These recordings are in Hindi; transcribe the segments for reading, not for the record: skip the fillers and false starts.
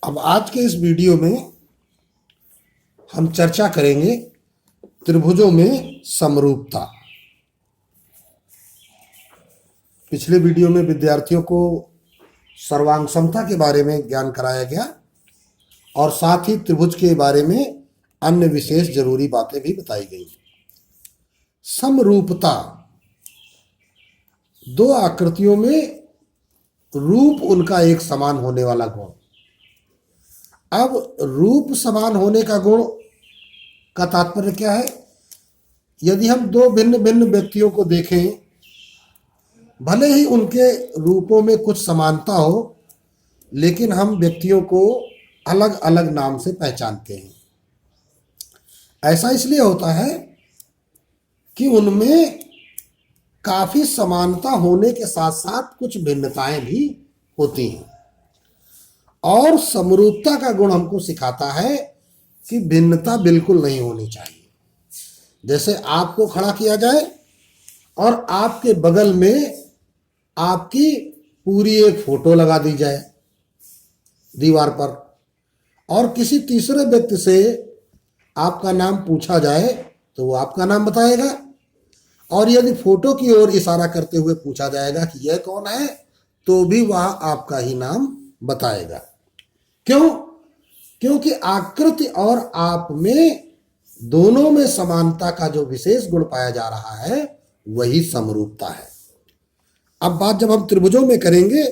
अब आज के इस वीडियो में हम चर्चा करेंगे त्रिभुजों में समरूपता। पिछले वीडियो में विद्यार्थियों को सर्वांग समता के बारे में ज्ञान कराया गया और साथ ही त्रिभुज के बारे में अन्य विशेष जरूरी बातें भी बताई गई। समरूपता, दो आकृतियों में रूप उनका एक समान होने वाला गुण। अब रूप समान होने का गुण का तात्पर्य क्या है? यदि हम दो भिन्न भिन्न व्यक्तियों को देखें, भले ही उनके रूपों में कुछ समानता हो, लेकिन हम व्यक्तियों को अलग अलग नाम से पहचानते हैं। ऐसा इसलिए होता है कि उनमें काफी समानता होने के साथ साथ कुछ भिन्नताएं भी होती हैं। और समरूपता का गुण हमको सिखाता है कि भिन्नता बिल्कुल नहीं होनी चाहिए। जैसे आपको खड़ा किया जाए और आपके बगल में आपकी पूरी एक फोटो लगा दी जाए दीवार पर, और किसी तीसरे व्यक्ति से आपका नाम पूछा जाए तो वो आपका नाम बताएगा, और यदि फोटो की ओर इशारा करते हुए पूछा जाएगा कि यह कौन है, तो भी वह आपका ही नाम बताएगा। क्यों? क्योंकि आकृति और आप में दोनों में समानता का जो विशेष गुण पाया जा रहा है वही समरूपता है। अब बात जब हम त्रिभुजों में करेंगे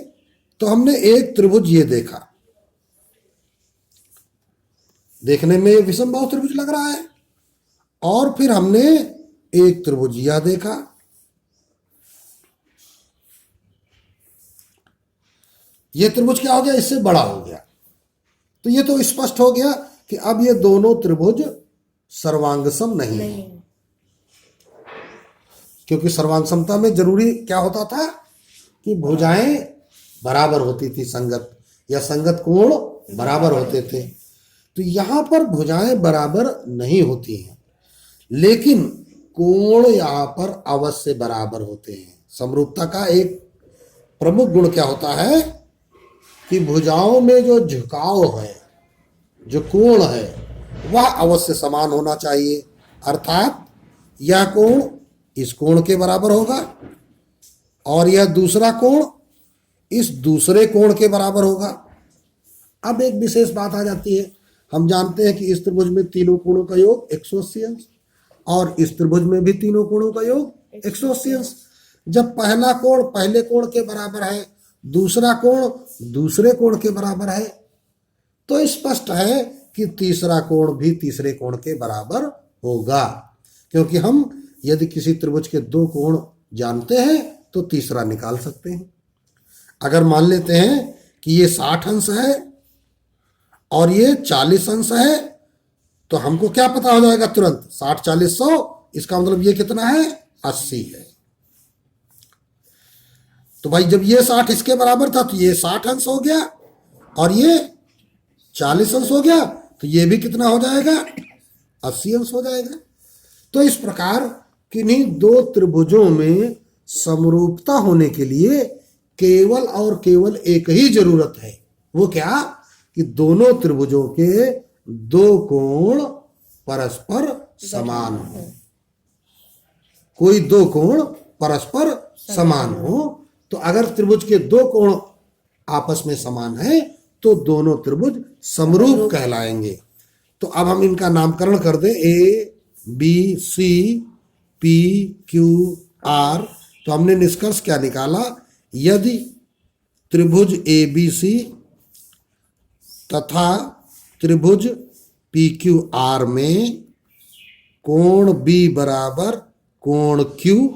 तो हमने एक त्रिभुज ये देखा, देखने में विषमबाहु त्रिभुज लग रहा है, और फिर हमने एक त्रिभुज यह देखा। यह त्रिभुज क्या हो गया? इससे बड़ा हो गया। तो ये तो स्पष्ट हो गया कि अब ये दोनों त्रिभुज सर्वांगसम नहीं है। क्योंकि सर्वांगसमता में जरूरी क्या होता था कि भुजाएं बराबर होती थी, संगत या संगत कोण बराबर होते थे। तो यहां पर भुजाएं बराबर नहीं होती हैं, लेकिन कोण यहां पर अवश्य बराबर होते हैं। समरूपता का एक प्रमुख गुण क्या होता है कि भुजाओं में जो झुकाव है, जो कोण है, वह अवश्य समान होना चाहिए। अर्थात यह कोण इस कोण के बराबर होगा और यह दूसरा कोण इस दूसरे कोण के बराबर होगा। अब एक विशेष बात आ जाती है। हम जानते हैं कि इस त्रिभुज में तीनों कोणों का योग 180 अंश, और इस त्रिभुज में भी तीनों कोणों का योग 180 अंश। जब पहला कोण पहले कोण के बराबर है, दूसरा कोण दूसरे कोण के बराबर है, तो स्पष्ट है कि तीसरा कोण भी तीसरे कोण के बराबर होगा। क्योंकि हम यदि किसी त्रिभुज के दो कोण जानते हैं तो तीसरा निकाल सकते हैं। अगर मान लेते हैं कि ये 60 अंश है और ये 40 अंश है, तो हमको क्या पता हो जाएगा तुरंत? 60 40 100, इसका मतलब ये कितना है? 80 है। तो भाई जब ये 60 इसके बराबर था तो ये 60 अंश हो गया, और ये 40 अंश हो गया, तो ये भी कितना हो जाएगा? 80 अंश हो जाएगा। तो इस प्रकार किन्हीं दो त्रिभुजों में समरूपता होने के लिए केवल और केवल एक ही जरूरत है। वो क्या? कि दोनों त्रिभुजों के दो कोण परस्पर समान हो। कोई दो कोण परस्पर समान हो, तो अगर त्रिभुज के दो कोण आपस में समान है तो दोनों त्रिभुज समरूप कहलाएंगे। तो अब हम इनका नामकरण कर दें, A B C P Q R. तो हमने निष्कर्ष क्या निकाला? यदि त्रिभुज ए बी सी तथा त्रिभुज पी क्यू आर में कोण बी बराबर कोण क्यू,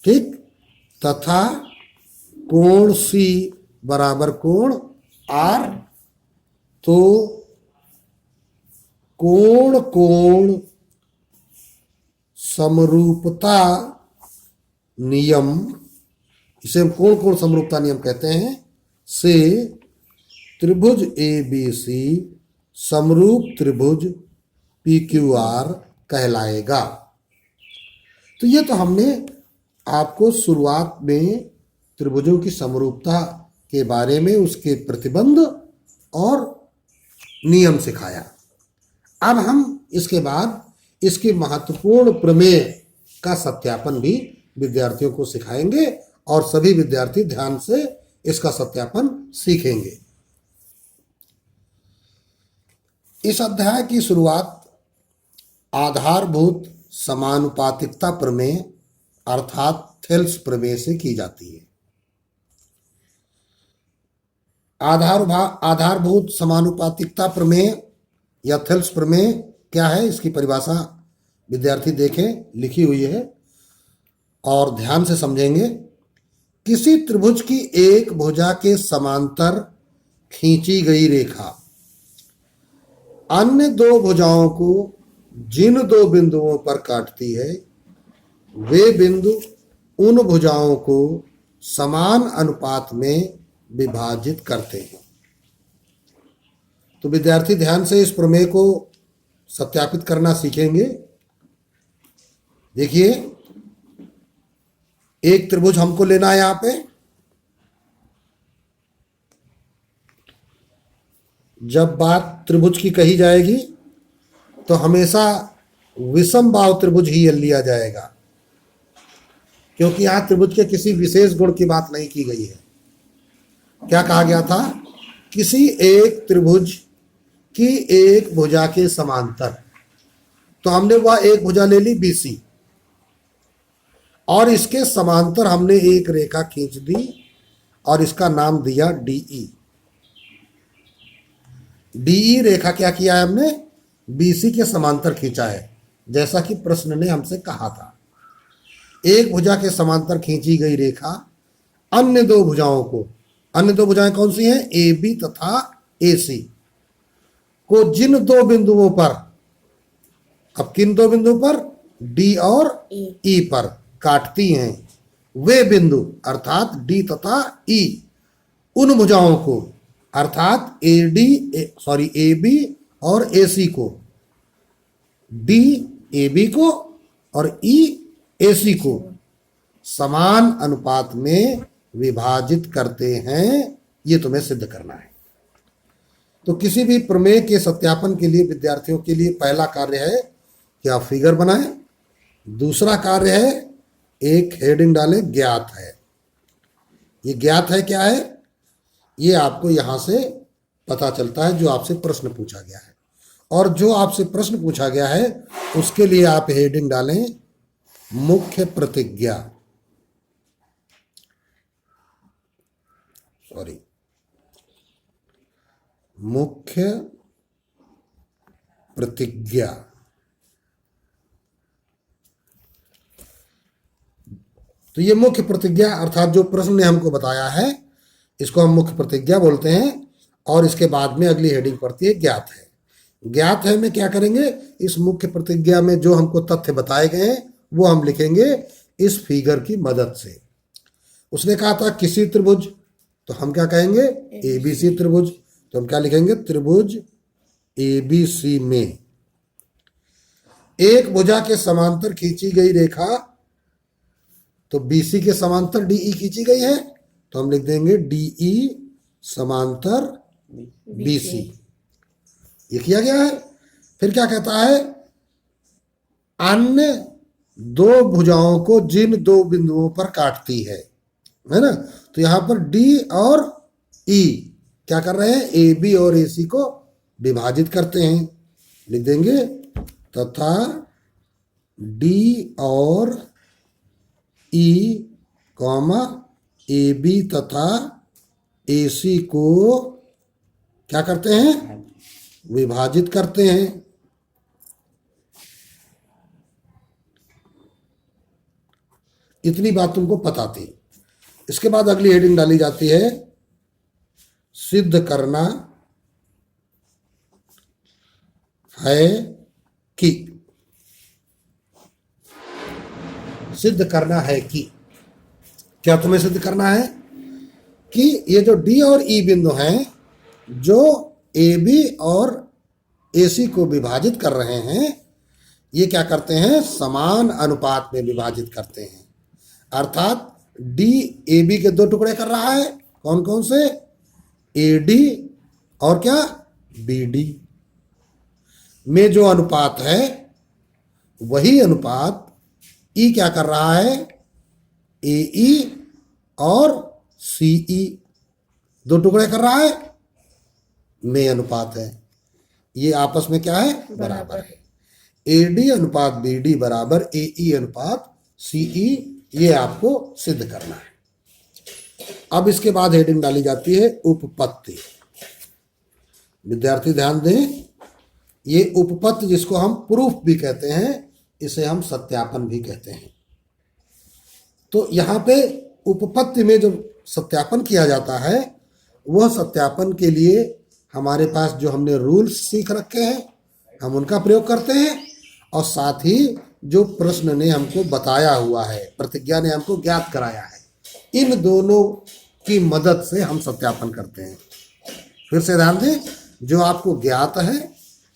ठीक, तथा कोण सी बराबर कोण आर, तो कोण कोण समरूपता नियम, इसे हम कोण कोण समरूपता नियम कहते हैं, से त्रिभुज ए बी सी समरूप त्रिभुज पी क्यू आर कहलाएगा। तो ये तो हमने आपको शुरुआत में त्रिभुजों की समरूपता के बारे में, उसके प्रतिबंध और नियम सिखाया। अब हम इसके बाद इसके महत्वपूर्ण प्रमेय का सत्यापन भी विद्यार्थियों को सिखाएंगे और सभी विद्यार्थी ध्यान से इसका सत्यापन सीखेंगे। इस अध्याय की शुरुआत आधारभूत समानुपातिकता प्रमेय अर्थात थेल्स प्रमेय से की जाती है। आधारभूत समानुपातिकता प्रमेय या थेल्स प्रमेय क्या है, इसकी परिभाषा विद्यार्थी देखें, लिखी हुई है और ध्यान से समझेंगे। किसी त्रिभुज की एक भुजा के समांतर खींची गई रेखा अन्य दो भुजाओं को जिन दो बिंदुओं पर काटती है वे बिंदु उन भुजाओं को समान अनुपात में विभाजित करते हैं। तो विद्यार्थी ध्यान से इस प्रमेय को सत्यापित करना सीखेंगे। देखिए, एक त्रिभुज हमको लेना है। यहां पे जब बात त्रिभुज की कही जाएगी तो हमेशा विषम बाहु त्रिभुज ही लिया जाएगा, क्योंकि यहां त्रिभुज के किसी विशेष गुण की बात नहीं की गई है। क्या कहा गया था? किसी एक त्रिभुज की एक भुजा के समांतर, तो हमने वह एक भुजा ले ली BC और इसके समांतर हमने एक रेखा खींच दी और इसका नाम दिया DE। DE रेखा क्या किया है हमने? BC के समांतर खींचा है, जैसा कि प्रश्न ने हमसे कहा था। एक भुजा के समांतर खींची गई रेखा अन्य दो भुजाओं को, अन्य दो भुजाएं कौन सी हैं? AB तथा AC को जिन दो बिंदुओं पर, अब किन दो बिंदुओं पर? D और E पर काटती हैं, वे बिंदु अर्थात D तथा E उन भुजाओं को अर्थात AB और AC को, D AB को और E AC को समान अनुपात में विभाजित करते हैं। ये तुम्हें सिद्ध करना है। तो किसी भी प्रमेय के सत्यापन के लिए विद्यार्थियों के लिए पहला कार्य है कि आप फिगर बनाएं। दूसरा कार्य है एक हेडिंग डालें, ज्ञात है। ये ज्ञात है क्या है? ये आपको यहां से पता चलता है जो आपसे प्रश्न पूछा गया है, और जो आपसे प्रश्न पूछा गया है उसके लिए आप हेडिंग डालें मुख्य प्रतिज्ञा। मुख्य प्रतिज्ञा। तो ये मुख्य प्रतिज्ञा अर्थात जो प्रश्न ने हमको बताया है इसको हम मुख्य प्रतिज्ञा बोलते हैं, और इसके बाद में अगली हेडिंग पड़ती है ज्ञात है। ज्ञात है में क्या करेंगे? इस मुख्य प्रतिज्ञा में जो हमको तथ्य बताए गए हैं वो हम लिखेंगे इस फिगर की मदद से। उसने कहा था किसी त्रिभुज, तो हम क्या कहेंगे? ABC त्रिभुज। तो हम क्या लिखेंगे? त्रिभुज ABC में एक भुजा के समांतर खींची गई रेखा, तो BC के समांतर DE खींची गई है, तो हम लिख देंगे DE समांतर BC। ये किया गया है। फिर क्या कहता है? अन्य दो भुजाओं को जिन दो बिंदुओं पर काटती है ना? तो यहां पर D और E क्या कर रहे हैं? AB और AC को विभाजित करते हैं। लिख देंगे तथा D और E AB तथा AC को क्या करते हैं? विभाजित करते हैं। इतनी बात तुमको पता थी। इसके बाद अगली हेडिंग डाली जाती है सिद्ध करना है कि। सिद्ध करना है कि क्या तुम्हें सिद्ध करना है कि ये जो D और E बिंदु हैं जो AB और AC को विभाजित कर रहे हैं, ये क्या करते हैं? समान अनुपात में विभाजित करते हैं। अर्थात D AB के दो टुकड़े कर रहा है। कौन कौन से? AD और क्या, BD में जो अनुपात है वही अनुपात E क्या कर रहा है, AE और CE दो टुकड़े कर रहा है, में अनुपात है, ये आपस में क्या है, बराबर है। AD अनुपात BD बराबर AE अनुपात CE, ये आपको सिद्ध करना है। अब इसके बाद हेडिंग डाली जाती है उपपत्ति। विद्यार्थी ध्यान दें, ये उपपत्ति जिसको हम प्रूफ भी कहते हैं, इसे हम सत्यापन भी कहते हैं। तो यहाँ पे उपपत्ति में जो सत्यापन किया जाता है, वह सत्यापन के लिए हमारे पास जो हमने रूल्स सीख रखे हैं, हम उनका प्रयोग करते हैं, और साथ ही जो प्रश्न ने हमको बताया हुआ है, प्रतिज्ञा ने हमको ज्ञात कराया है, इन दोनों की मदद से हम सत्यापन करते हैं। फिर से ध्यान दें, जो आपको ज्ञात है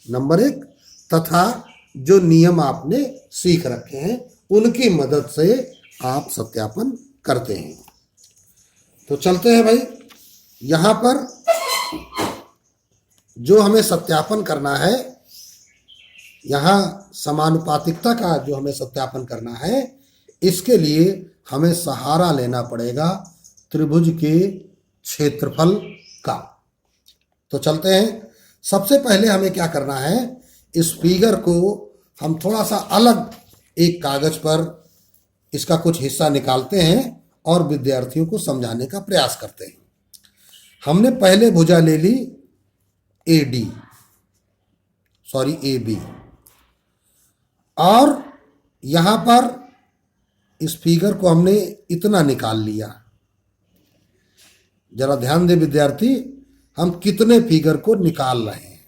नंबर 1, तथा जो नियम आपने सीख रखे हैं, उनकी मदद से आप सत्यापन करते हैं। तो चलते हैं भाई, यहाँ पर जो हमें सत्यापन करना है, यहाँ समानुपातिकता का जो हमें सत्यापन करना है, इसके लिए हमें सहारा लेना पड़ेगा त्रिभुज के क्षेत्रफल का। तो चलते हैं, सबसे पहले हमें क्या करना है, इस फिगर को हम थोड़ा सा अलग एक कागज पर इसका कुछ हिस्सा निकालते हैं और विद्यार्थियों को समझाने का प्रयास करते हैं। हमने पहले भुजा ले ली AB, और यहां पर इस फिगर को हमने इतना निकाल लिया। जरा ध्यान दे विद्यार्थी, हम कितने फिगर को निकाल रहे हैं।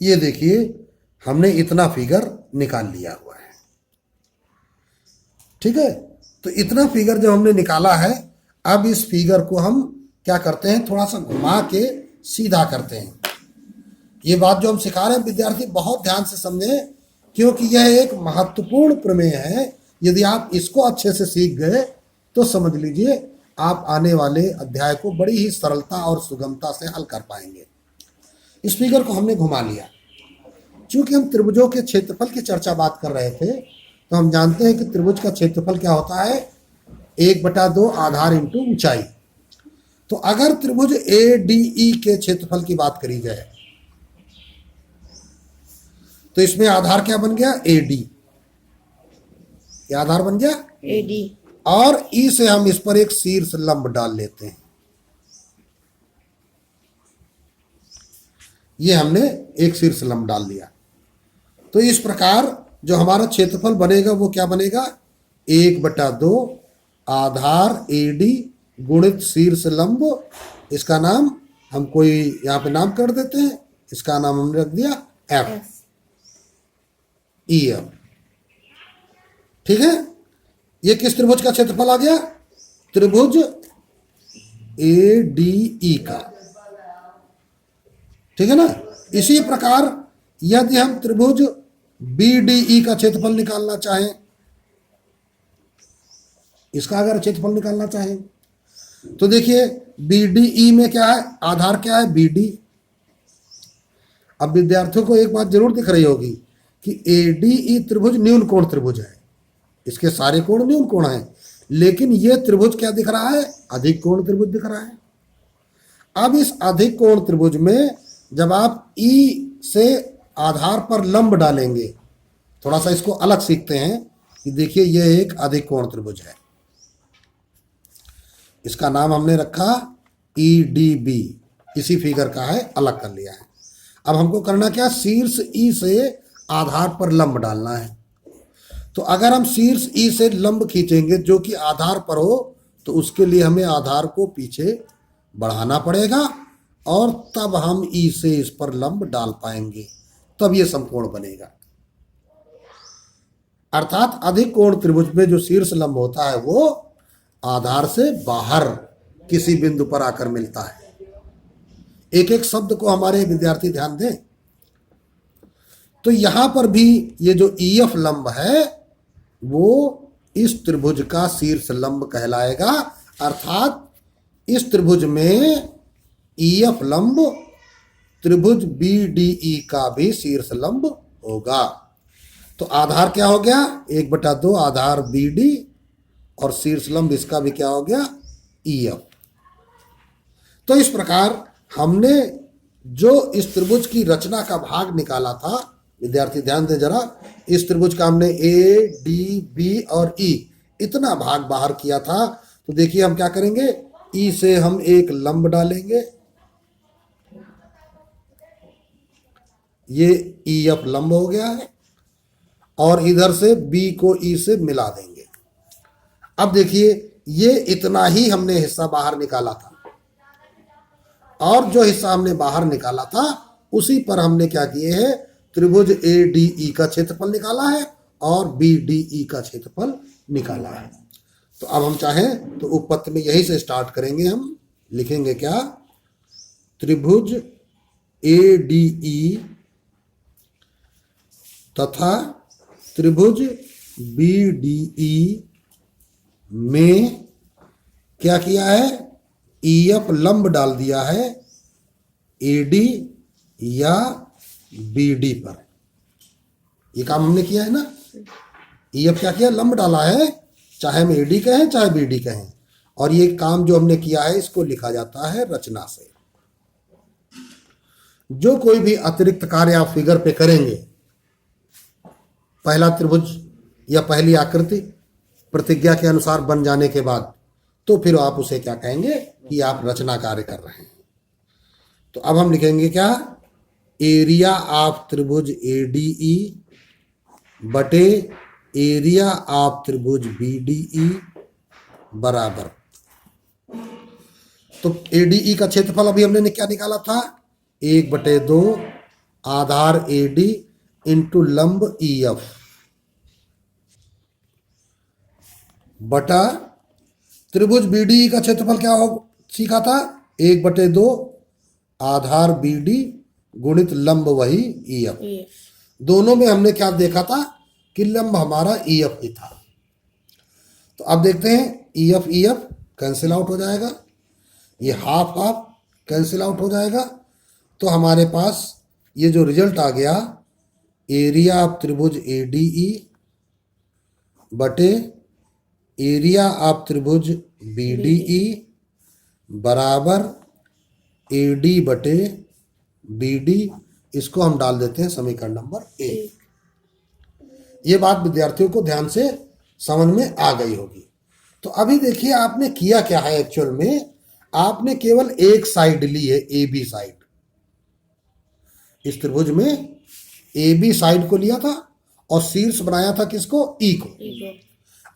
ये देखिए, हमने इतना फिगर निकाल लिया हुआ है, ठीक है। तो इतना फिगर जब हमने निकाला है, अब इस फिगर को हम क्या करते हैं, थोड़ा सा घुमा के सीधा करते हैं। ये बात जो हम सिखा रहे हैं विद्यार्थी बहुत ध्यान से समझें, क्योंकि यह एक महत्वपूर्ण प्रमेय है। यदि आप इसको अच्छे से सीख गए तो समझ लीजिए आप आने वाले अध्याय को बड़ी ही सरलता और सुगमता से हल कर पाएंगे। इस फिगर को हमने घुमा लिया। चूंकि हम त्रिभुजों के क्षेत्रफल की चर्चा बात कर रहे थे, तो हम जानते हैं कि त्रिभुज का क्षेत्रफल क्या होता है, 1/2 आधार इंटू ऊंचाई। तो अगर त्रिभुज ADE के क्षेत्रफल की बात करी जाए, तो इसमें आधार क्या बन गया, AD। क्या आधार बन गया, AD, और E से हम इस पर एक शीर्ष लंब डाल लेते हैं। ये हमने एक शीर्ष लंब डाल दिया। तो इस प्रकार जो हमारा क्षेत्रफल बनेगा वो क्या बनेगा, 1/2 आधार AD गुणित शीर्ष लंब। इसका नाम हम कोई यहाँ पे नाम कर देते हैं, इसका नाम हमने रख दिया F, EF, ठीक है। ये किस त्रिभुज का क्षेत्रफल आ गया, त्रिभुज ADE का, ठीक है ना। इसी प्रकार यदि हम त्रिभुज BDE का क्षेत्रफल निकालना चाहें, इसका अगर क्षेत्रफल निकालना चाहें, तो देखिए BDE में क्या है, आधार क्या है, BD। अब विद्यार्थियों को एक बात जरूर दिख रही होगी कि ADE त्रिभुज न्यून कोण त्रिभुज है, इसके सारे कोण न्यून कोण हैं, लेकिन यह त्रिभुज क्या दिख रहा है, अधिक कोण त्रिभुज दिख रहा है। अब इस अधिक कोण त्रिभुज में जब आप E से आधार पर लंब डालेंगे, थोड़ा सा इसको अलग सीखते हैं कि देखिए यह एक अधिक कोण त्रिभुज है, इसका नाम हमने रखा EDB, इसी फिगर का है, अलग कर लिया है। अब हमको करना क्या, शीर्ष E से आधार पर लंब डालना है। तो अगर हम शीर्ष E से लंब खींचेंगे जो कि आधार पर हो, तो उसके लिए हमें आधार को पीछे बढ़ाना पड़ेगा, और तब हम E से इस पर लंब डाल पाएंगे, तब ये समकोण बनेगा। अर्थात अधिक कोण त्रिभुज में जो शीर्ष लंब होता है वो आधार से बाहर किसी बिंदु पर आकर मिलता है। एक एक शब्द को हमारे विद्यार्थी ध्यान दें। तो यहां पर भी ये जो EF लंब है वो इस त्रिभुज का शीर्ष लंब कहलाएगा, अर्थात इस त्रिभुज में EF लंब त्रिभुज BDE का भी शीर्ष लंब होगा। तो आधार क्या हो गया, 1/2 आधार BD और शीर्ष लंब इसका भी क्या हो गया, EF। तो इस प्रकार हमने जो इस त्रिभुज की रचना का भाग निकाला था, विद्यार्थी ध्यान दें जरा, इस त्रिभुज का हमने A, D, B और E इतना भाग बाहर किया था। तो देखिए हम क्या करेंगे, E से हम एक लंब डालेंगे, ये EF लंब हो गया है, और इधर से B को E से मिला देंगे। अब देखिए ये इतना ही हमने हिस्सा बाहर निकाला था, और जो हिस्सा हमने बाहर निकाला था उसी पर हमने क्या किए हैं, त्रिभुज ADE का क्षेत्रफल निकाला है और BDE का क्षेत्रफल निकाला है। तो अब हम चाहें तो उपपत्ति में यही से स्टार्ट करेंगे, हम लिखेंगे क्या, त्रिभुज ADE तथा त्रिभुज BDE में क्या किया है, EF लंब डाल दिया है AD या BD पर। ये काम हमने किया है ना, EF क्या किया, लंब डाला है, चाहे हम AD कहें चाहे BD कहें, और ये काम जो हमने किया है इसको लिखा जाता है रचना से। जो कोई भी अतिरिक्त कार्य आप फिगर पे करेंगे, पहला त्रिभुज या पहली आकृति प्रतिज्ञा के अनुसार बन जाने के बाद, तो फिर आप उसे क्या कहेंगे कि आप रचना कार्य कर रहे हैं। तो अब हम लिखेंगे क्या, एरिया ऑफ त्रिभुज ADE बटे एरिया ऑफ त्रिभुज BDE बराबर, तो ADE का क्षेत्रफल अभी हमने क्या निकाला था, 1/2 आधार AD इंटू लंब EF बटा त्रिभुज BDE का क्षेत्रफल क्या हो सीखा था, 1/2 आधार BD गुणित लंब वही EF। दोनों में हमने क्या देखा था कि लंब हमारा EF ही था। तो अब देखते हैं, EF कैंसिल आउट हो जाएगा, ये हाफ हाफ कैंसिल आउट हो जाएगा, तो हमारे पास ये जो रिजल्ट आ गया, एरिया ऑफ त्रिभुज ADE बटे एरिया ऑफ त्रिभुज BDE बराबर AD बटे BD, इसको हम डाल देते हैं समीकरण नंबर 1। ये बात विद्यार्थियों को ध्यान से समझ में आ गई होगी। तो अभी देखिए आपने किया क्या है, एक्चुअल में आपने केवल एक साइड ली है, AB साइड। इस त्रिभुज में AB साइड को लिया था और शीर्ष बनाया था किसको, E को।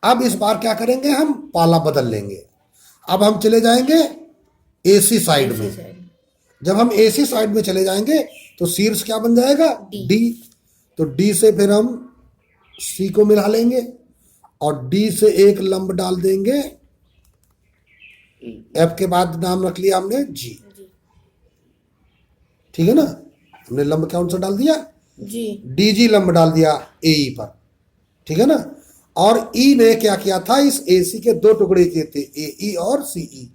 अब इस बार क्या करेंगे, हम पाला बदल लेंगे। अब हम चले जाएंगे AC साइड में। जब हम AC साइड में चले जाएंगे तो शीर्ष क्या बन जाएगा, D। तो D से फिर हम C को मिला लेंगे और D से एक लंब डाल देंगे, F के बाद नाम रख लिया हमने G। ठीक है ना, हमने लंब कौन सा डाल दिया, G। DG लंब डाल दिया AE पर, ठीक है ना। और E ने क्या किया था, इस AC के दो टुकड़े किए थे, AE और CE।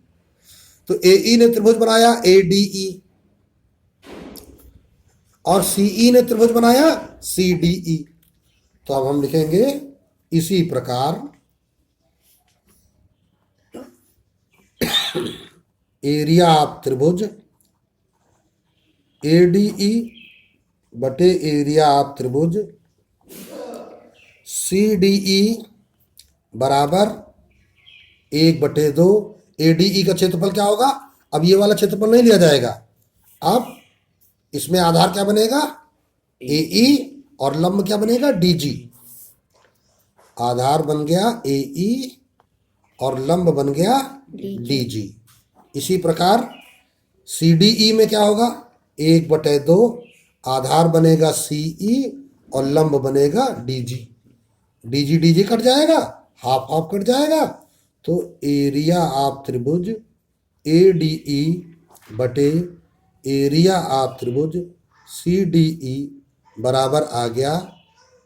तो AE ने त्रिभुज बनाया ADE और CE ने त्रिभुज बनाया CDE। तो अब हम लिखेंगे इसी प्रकार एरिया ऑफ त्रिभुज ADE बटे एरिया ऑफ त्रिभुज CDE बराबर 1/2। ADE का क्षेत्रफल क्या होगा, अब ये वाला क्षेत्रफल नहीं लिया जाएगा, अब इसमें आधार क्या बनेगा AE और लंब क्या बनेगा DG। आधार बन गया AE और लंब बन गया DG। इसी प्रकार CDE में क्या होगा, 1/2 आधार बनेगा CE और लंब बनेगा DG। DG कट जाएगा, हाफ हाफ कट जाएगा, तो एरिया ऑफ त्रिभुज ADE बटे एरिया ऑफ त्रिभुज CDE बराबर आ गया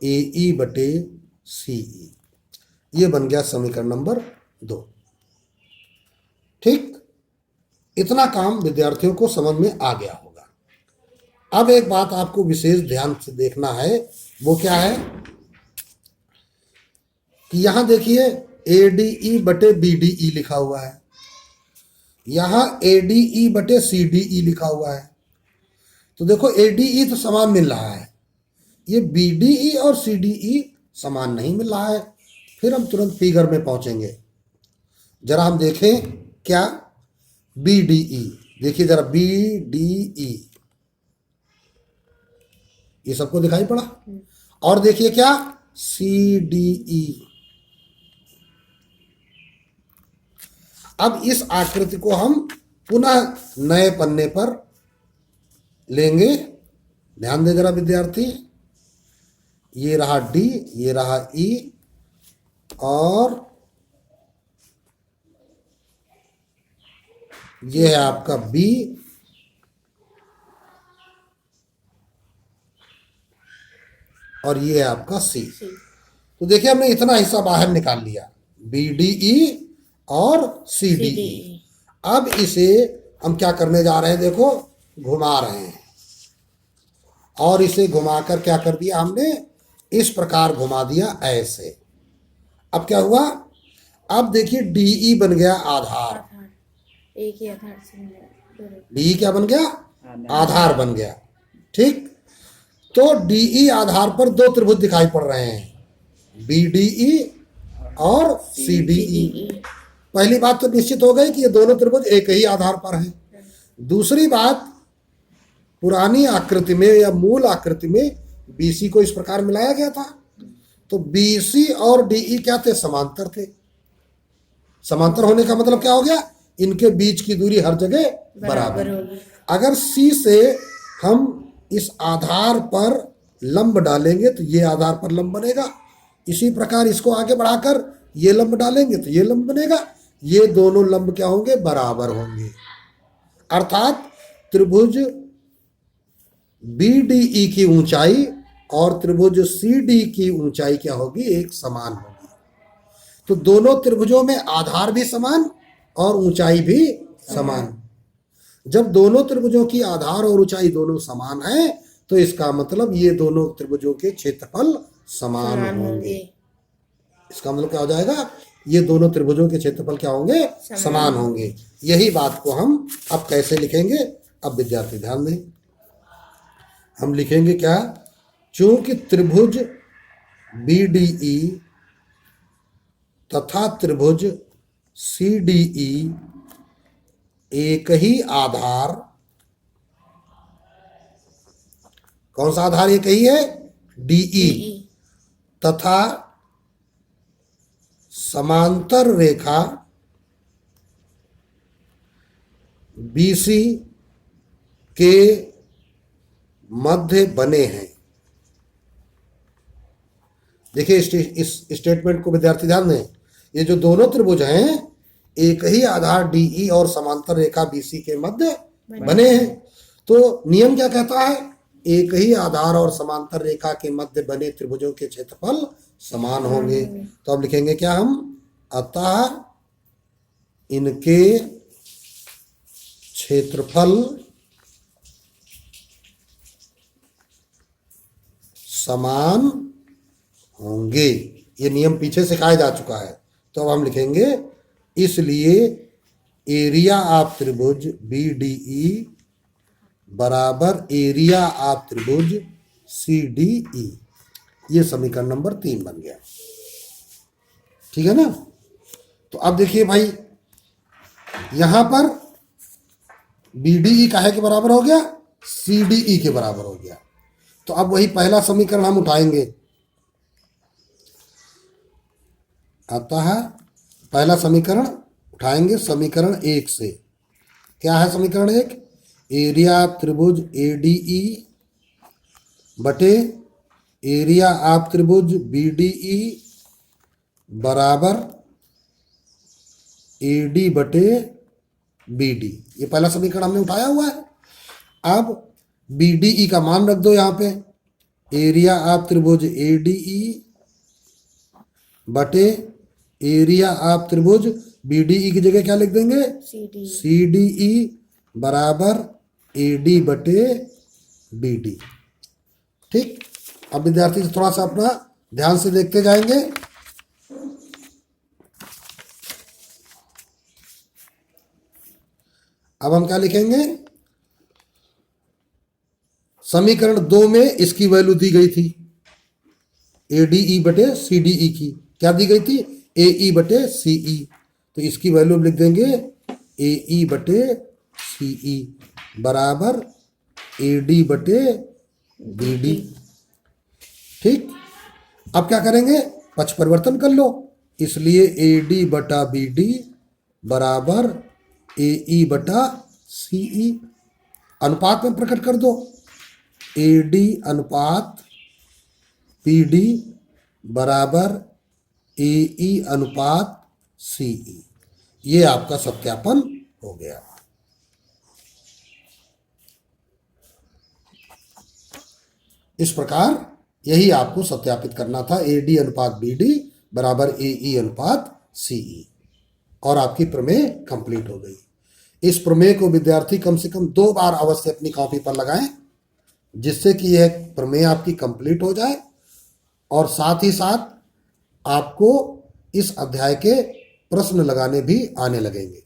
AE बटे CE। ये बन गया समीकरण नंबर 2। ठीक, इतना काम विद्यार्थियों को समझ में आ गया होगा। अब एक बात आपको विशेष ध्यान से देखना है, वो क्या है कि यहां देखिए ADE बटे BDE लिखा हुआ है, यहां ADE बटे CDE लिखा हुआ है। तो देखो ADE तो समान मिल रहा है, ये BDE और CDE समान नहीं मिल रहा है। फिर हम तुरंत फिगर में पहुंचेंगे। जरा हम देखें क्या BDE, देखिए जरा BDE, ये सबको दिखाई पड़ा। और देखिए क्या CDE। अब इस आकृति को हम पुनः नए पन्ने पर लेंगे। ध्यान दे जरा विद्यार्थी, ये रहा D, ये रहा E, और ये है आपका B, और ये है आपका C। तो देखिए हमने इतना हिस्सा बाहर निकाल लिया, BDE और CDE। अब इसे हम क्या करने जा रहे हैं, देखो घुमा रहे हैं, और इसे घुमाकर क्या कर दिया हमने, इस प्रकार घुमा दिया ऐसे। अब क्या हुआ, अब देखिए DE बन गया आधार, एक ही आधार से मिला। DE क्या बन गया, आधार बन गया। ठीक, तो DE आधार पर दो त्रिभुज दिखाई पड़ रहे हैं, BDE और CDE। पहली बात तो निश्चित हो गई कि ये दोनों त्रिभुज एक ही आधार पर हैं। दूसरी बात, पुरानी आकृति में या मूल आकृति में BC को इस प्रकार मिलाया गया था, तो BC और DE क्या थे, समांतर थे। समांतर होने का मतलब क्या हो गया, इनके बीच की दूरी हर जगह बराबर होगी। अगर C से हम इस आधार पर लंब डालेंगे तो ये आधार पर लंब बनेगा, इसी प्रकार इसको आगे बढ़ाकर ये लंब डालेंगे तो ये लंब बनेगा। ये दोनों लंब क्या होंगे, बराबर होंगे। अर्थात त्रिभुज BDE की ऊंचाई और त्रिभुज CD की ऊंचाई क्या होगी, एक समान होगी। तो दोनों त्रिभुजों में आधार भी समान और ऊंचाई भी समान। जब दोनों त्रिभुजों की आधार और ऊंचाई दोनों समान है तो इसका मतलब ये दोनों त्रिभुजों के क्षेत्रफल समान होंगे। इसका मतलब क्या हो जाएगा, ये दोनों त्रिभुजों के क्षेत्रफल क्या होंगे, समान होंगे। यही बात को हम अब कैसे लिखेंगे, अब विद्यार्थी ध्यान दें। हम लिखेंगे क्या, चूंकि त्रिभुज BDE तथा त्रिभुज CDE एक ही आधार, कौन सा आधार एक ही है, DE, तथा समांतर रेखा BC के मध्य बने हैं। देखिए इस स्टेटमेंट को विद्यार्थी ध्यान दें, ये जो दोनों त्रिभुज हैं एक ही आधार DE और समांतर रेखा BC के मध्य बने हैं। तो नियम क्या कहता है, एक ही आधार और समांतर रेखा के मध्य बने त्रिभुजों के क्षेत्रफल समान होंगे। तो अब लिखेंगे क्या हम, अतः इनके क्षेत्रफल समान होंगे। ये नियम पीछे सिखाया जा चुका है। तो अब हम लिखेंगे, इसलिए एरिया ऑफ त्रिभुज BDE बराबर एरिया ऑफ त्रिभुज CDE। ये समीकरण नंबर 3 बन गया। ठीक है ना। तो अब देखिए भाई, यहां पर BDE काहे के बराबर हो गया, CDE के बराबर हो गया। तो अब वही पहला समीकरण हम उठाएंगे। अतः पहला समीकरण उठाएंगे समीकरण 1 से। क्या है समीकरण 1, एरिया त्रिभुज ADE बटे एरिया ऑफ त्रिभुज BDE बराबर AD बटे BD। ये पहला समीकरण हमने उठाया हुआ है। अब BDE का मान रख दो यहाँ पे, एरिया ऑफ त्रिभुज ADE बटे एरिया ऑफ त्रिभुज बी डी ई की जगह क्या लिख देंगे, C D C D E बराबर ए डी बटे बी डी। ठीक, अब विद्यार्थी थोड़ा सा अपना ध्यान से देखते जाएंगे। अब हम क्या लिखेंगे, समीकरण 2 में इसकी वैल्यू दी गई थी ए डी ई बटे सी डी ई की, क्या दी गई थी, ए ई बटे सी ई। तो इसकी वैल्यू लिख देंगे ए ई बटे सी ई बराबर ए डी बटे बी डी। ठीक, अब क्या करेंगे, पक्ष परिवर्तन कर लो, इसलिए ए डी बटा बी डी बराबर ए ई बटा सी ई। अनुपात में प्रकट कर दो, ए डी अनुपात पी डी बराबर ए ई अनुपात सी ई। ये आपका सत्यापन हो गया। इस प्रकार यही आपको सत्यापित करना था, ए डी अनुपात बी डी बराबर ए ई अनुपात सी ई, और आपकी प्रमेय कंप्लीट हो गई। इस प्रमेय को विद्यार्थी कम से कम 2 बार अवश्य अपनी कॉपी पर लगाएं, जिससे कि यह प्रमेय आपकी कंप्लीट हो जाए, और साथ ही साथ आपको इस अध्याय के प्रश्न लगाने भी आने लगेंगे।